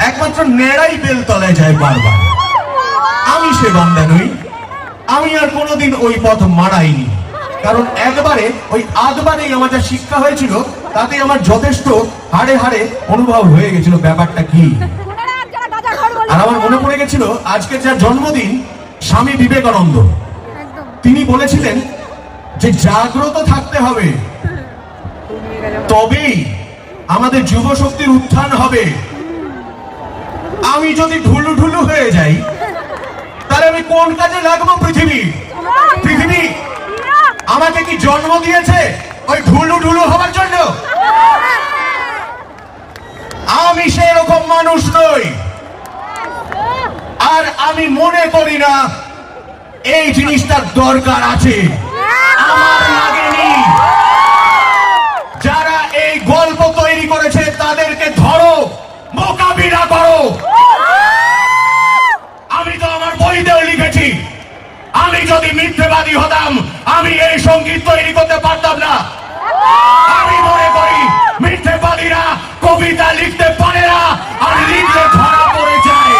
একমাত্র নেড়াই বেলতলায় যায় বারবার। আমি সে বান্দা নই, আমি আর কোনোদিন ওই পথ মারাইনি। কারণ একবারে ওই আধবারেই আমার যা শিক্ষা হয়েছিল তাতে আমার যথেষ্ট হাড়ে হাড়ে অনুভব হয়ে গেছিল ব্যাপারটা কি। আর আমার মনে পড়ে গেছিল আজকে যার জন্মদিন স্বামী বিবেকানন্দ, তিনি বলেছিলেন যে জাগ্রত থাকতে হবে, তবেই আমাদের যুব শক্তির উত্থান হবে। আমি যদি ঢুলু ঢুলু হয়ে যাই তাহলে আমি কোন কাজে লাগবো? পৃথিবী আমাকে কি জন্ম দিয়েছে ওই ঢুলু ঢুলু হওয়ার জন্য? আমি সেরকম মানুষ নই। আর আমি মনে করি না এই জিনিসটার দরকার আছে, আমার লাগেনি। যারা এই গল্প তৈরি করেছে তাদেরকে ধরো, মোকাবিলা করো। আমি তো আমার বইতেও লিখেছি, আমি যদি মিথ্যেবাদী হতাম আমি এই সঙ্গীত তৈরি করতে পারতাম না। আমি মনে করি মিথ্যেবাদীরা কবিতা লিখতে পারে না, আর লিখলে ধরা পড়ে যায়।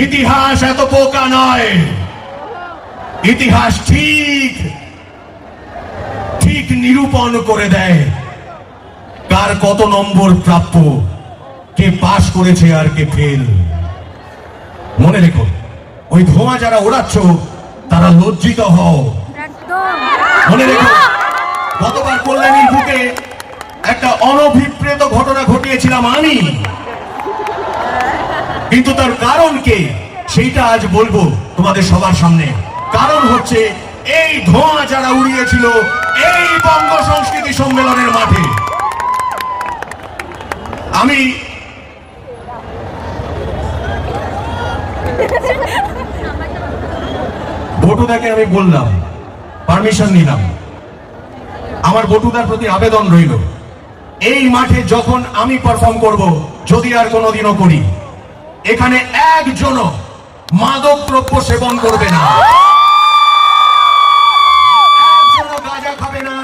ইতিহাস এত বোকা নয়, ইতিহাস ঠিক ঠিক নিরূপণ করে দেয় কার কত নম্বর প্রাপ্য, কে পাস করেছে আর কে ফেল। মনে রেখো, ওই ধোঁয়া যারা ওড়াচ্ছ তারা লজ্জিত হও। মনে রেখো, গতবার কল্যাণীর বুকে একটা অনভিপ্রেত ঘটনা ঘটিয়েছিলাম আমি, কিন্তু তার কারণ কে সেইটা আজ বলবো তোমাদের সবার সামনে। কারণ হচ্ছে এই ধোঁয়া যারা উড়িয়েছিল এই বঙ্গ সংস্কৃতি সম্মেলনের মাঠে। আমি বটুদাকে আমি বললাম, পারমিশন নিলাম, আমার বটুদার প্রতি আবেদন রইল, এই মাঠে যখন আমি পারফর্ম করব, যদি আর কোনোদিনও করি, এখানে একজনও মাদক দ্রব্য সেবন করবে না, একজনও গাঁজা খাবে না,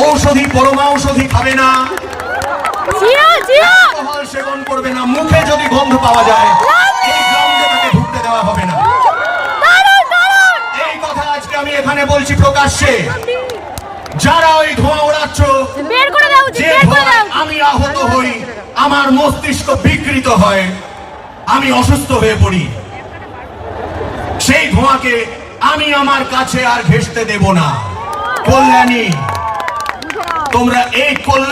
ঔষধি পরমাঔষধি খাবে না, অ্যালকোহল সেবন করবে না। মুখে যদি গন্ধ পাওয়া যায় এই গ্রাউন্ডে তাকে ঢুকতে দেওয়া হবে না। এই কথা আজকে আমি এখানে বলছি প্রকাশ্যে। যারা ওই ধোঁয়া ওড়াচ্ছ, যে ধোঁয়ায় আমি আহত হই, আমার মস্তিষ্ক বিকৃত হয়, আমি অসুস্থ হয়ে পড়ি, সেই ধোঁয়াকে আমি আমার কাছে আর ঘেঁষতে দেব না। কল্যাণী, তোমরা এই কল্যাণ